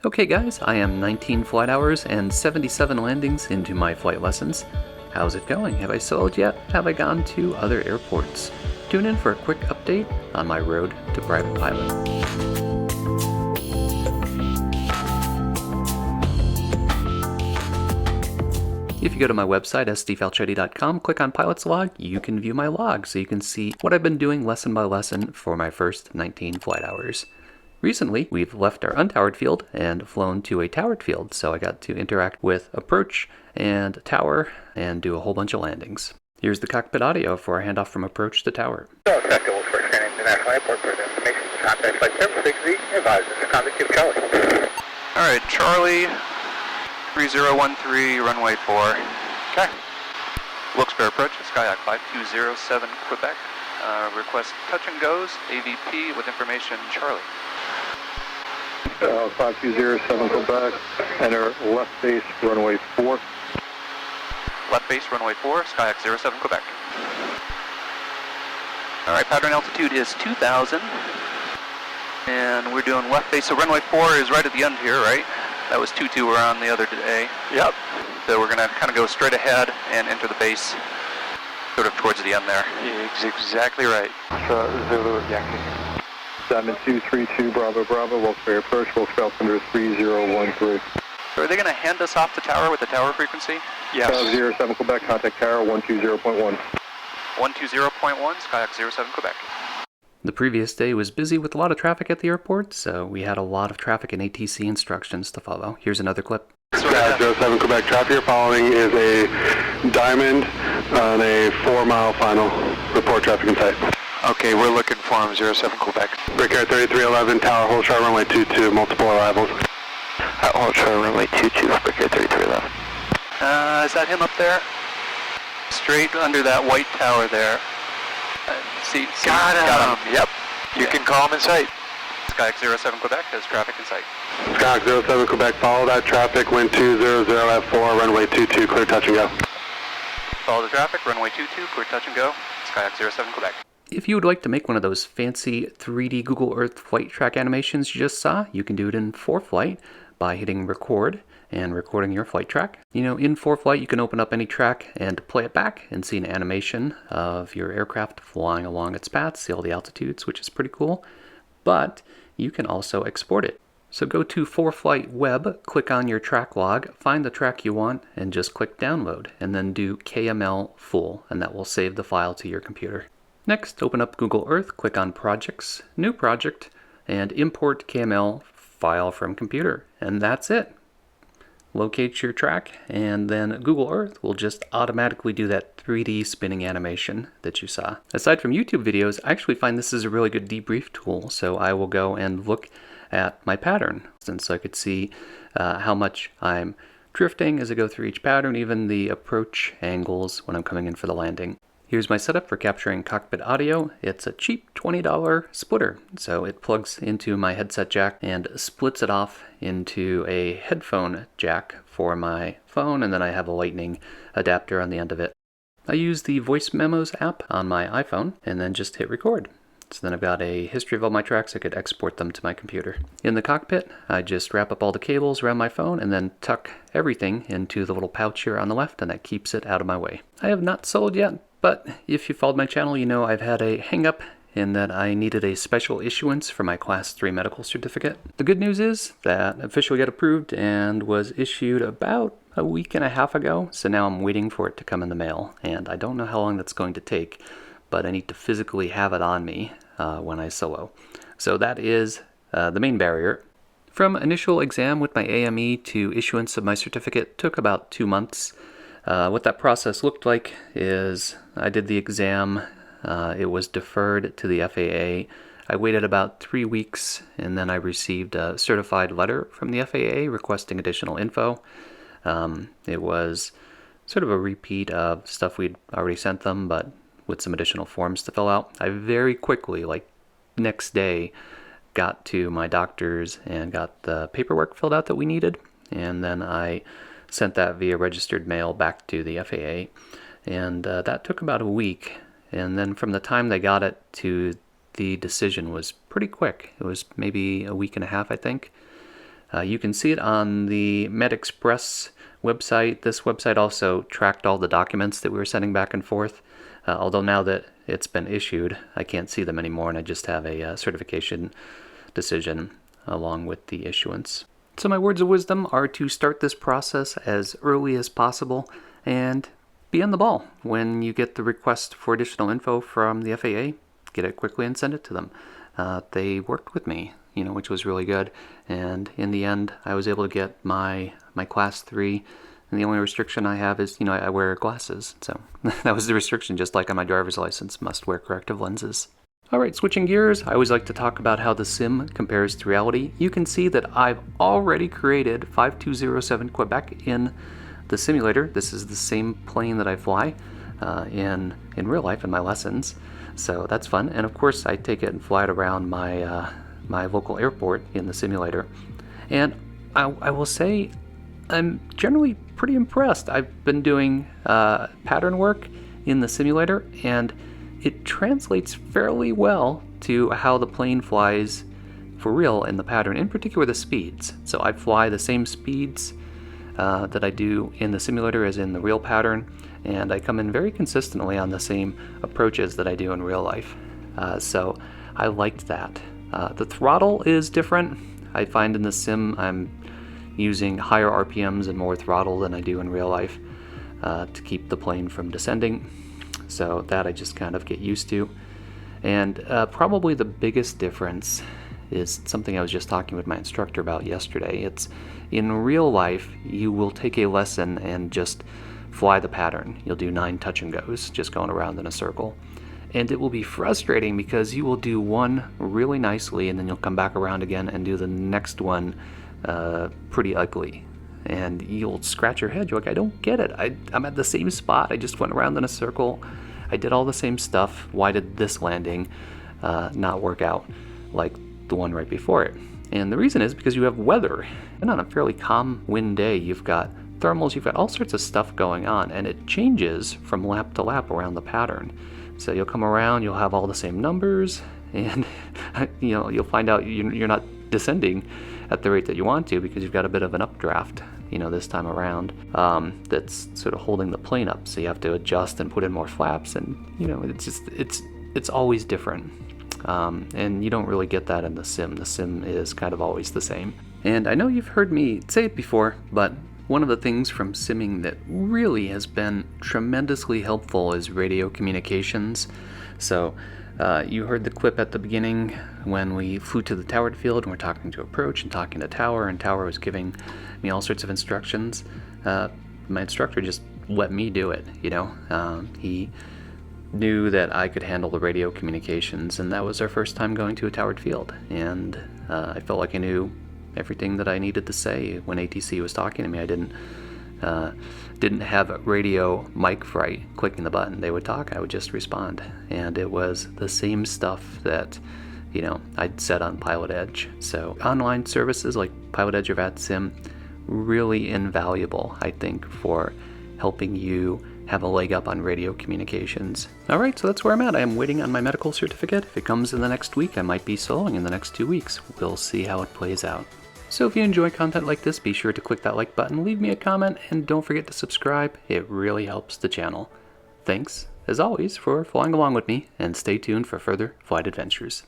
Okay guys, I am 19 flight hours and 77 landings into my flight lessons. How's it going? Have I soloed yet? Have I gone to other airports? Tune in for a quick update on my road to private pilot. If you go to my website, sdfalchetti.com, click on Pilot's Log, you can view my log so you can see what I've been doing lesson by lesson for my first 19 flight hours. Recently, we've left our untowered field and flown to a towered field, so I got to interact with approach and tower and do a whole bunch of landings. Here's the cockpit audio for a handoff from approach to tower. Alright, Charlie, 3013, runway 4. Okay. Wilkes-Barre approach, Skyhawk 5207, Quebec. Request touch and goes, AVP with information, Charlie. 5207 Quebec, enter left base runway 4. Left base runway 4, Skyhawk 07 Quebec. Alright, pattern altitude is 2000. And we're doing left base, so runway 4 is right at the end here, right? That was 22 we're on the other day. Yep. So we're going to kind of go straight ahead and enter the base sort of towards the end there. Exactly right. Zulu Yankee. 7232 Bravo Bravo, Wilkes-Barre approach, Wilkes-Barre altimeter 3013. So are they going to hand us off the tower with the tower frequency? Yes. 07 Quebec, contact tower 120.1. 120.1, Skyhawk 07 Quebec. The previous day was busy with a lot of traffic at the airport, so we had a lot of traffic and ATC instructions to follow. Here's another clip. Skyhawk 07 Quebec, traffic you're following is a diamond on a 4-mile final. Report traffic in sight. Okay, we're looking for him, 07 Quebec. Brickyard 3311, tower, hold short runway 22, multiple arrivals. Hold short runway 22, Brickyard 3311. Is that him up there? Straight under that white tower there. Got him. Yep. You can call him in sight. Skyhawk 07 Quebec has traffic in sight. Skyhawk 07 Quebec, follow that traffic, wind 200 at 4, runway 22, clear touch and go. Follow the traffic, runway 22, clear touch and go. Skyhawk 07 Quebec. If you would like to make one of those fancy 3D Google Earth flight track animations you just saw, you can do it in ForeFlight by hitting record and recording your flight track. You know, in ForeFlight you can open up any track and play it back and see an animation of your aircraft flying along its path, see all the altitudes, which is pretty cool. But you can also export it. So go to ForeFlight Web, click on your track log, find the track you want, and just click download, and then do KML full, and that will save the file to your computer. Next, open up Google Earth, click on Projects, New Project, and import KML file from computer. And that's it. Locate your track, and then Google Earth will just automatically do that 3D spinning animation that you saw. Aside from YouTube videos, I actually find this is a really good debrief tool, so I will go and look at my pattern, so I could see how much I'm drifting as I go through each pattern, even the approach angles when I'm coming in for the landing. Here's my setup for capturing cockpit audio. It's a cheap $20 splitter. So it plugs into my headset jack and splits it off into a headphone jack for my phone, and then I have a lightning adapter on the end of it. I use the Voice Memos app on my iPhone and then just hit record. So then I've got a history of all my tracks. I could export them to my computer. In the cockpit, I just wrap up all the cables around my phone and then tuck everything into the little pouch here on the left, and that keeps it out of my way. I have not sold yet, but if you followed my channel, you know I've had a hang-up in that I needed a special issuance for my Class 3 medical certificate. The good news is that officially got approved and was issued about a week and a half ago, so now I'm waiting for it to come in the mail, and I don't know how long that's going to take, but I need to physically have it on me when I solo. So that is the main barrier. From initial exam with my AME to issuance of my certificate took about 2 months. What that process looked like is I did the exam, it was deferred to the FAA. I waited about 3 weeks, and then I received a certified letter from the FAA requesting additional info. It was sort of a repeat of stuff we'd already sent them, but with some additional forms to fill out. I very quickly, like next day, got to my doctor's and got the paperwork filled out that we needed, and then I sent that via registered mail back to the FAA, and that took about a week. And then from the time they got it to the decision was pretty quick. It was maybe a week and a half, I think. You can see it on the MedExpress website. This website also tracked all the documents that we were sending back and forth. Although now that it's been issued, I can't see them anymore, and I just have a certification decision along with the issuance. So my words of wisdom are to start this process as early as possible and be on the ball. When you get the request for additional info from the FAA, get it quickly and send it to them. They worked with me, which was really good. And in the end, I was able to get my Class 3. And the only restriction I have is, I wear glasses. So that was the restriction, just like on my driver's license, must wear corrective lenses. All right, switching gears, I always like to talk about how the sim compares to reality. You can see that I've already created 5207 Quebec in the simulator. This is the same plane that I fly in real life in my lessons. So that's fun. And of course, I take it and fly it around my local airport in the simulator. And I will say I'm generally pretty impressed. I've been doing pattern work in the simulator, and it translates fairly well to how the plane flies for real in the pattern, in particular the speeds. So I fly the same speeds that I do in the simulator as in the real pattern, and I come in very consistently on the same approaches that I do in real life. So I liked that. The throttle is different. I find in the sim I'm using higher RPMs and more throttle than I do in real life to keep the plane from descending. So that I just kind of get used to. And probably the biggest difference is something I was just talking with my instructor about yesterday. It's in real life, you will take a lesson and just fly the pattern. You'll do 9 touch and goes, just going around in a circle. And it will be frustrating because you will do one really nicely and then you'll come back around again and do the next one pretty ugly. And you'll scratch your head. You're like, I don't get it. I'm at the same spot. I just went around in a circle. I did all the same stuff. Why did this landing not work out like the one right before it? And the reason is because you have weather. And on a fairly calm wind day, you've got thermals, you've got all sorts of stuff going on, and it changes from lap to lap around the pattern. So you'll come around, you'll have all the same numbers, and you'll find out you're not descending at the rate that you want to because you've got a bit of an updraft this time around that's sort of holding the plane up, so you have to adjust and put in more flaps, and it's always different, and you don't really get that in the sim. The sim is kind of always the same. And I know you've heard me say it before, but one of the things from simming that really has been tremendously helpful is radio communications. So you heard the clip at the beginning when we flew to the towered field and we're talking to approach and talking to tower, and tower was giving me all sorts of instructions. My instructor just let me do it, he knew that I could handle the radio communications, and that was our first time going to a towered field, and I felt like I knew everything that I needed to say when ATC was talking to me. I didn't have radio mic fright clicking the button. They would talk, I would just respond, and it was the same stuff that I'd said on Pilot Edge. So online services like Pilot Edge or VATSIM, really invaluable, I think, for helping you have a leg up on radio communications. Alright, so that's where I'm at. I am waiting on my medical certificate. If it comes in the next week, I might be soloing in the next 2 weeks. We'll see how it plays out. So if you enjoy content like this, be sure to click that like button, leave me a comment, and don't forget to subscribe. It really helps the channel. Thanks, as always, for flying along with me, and stay tuned for further flight adventures.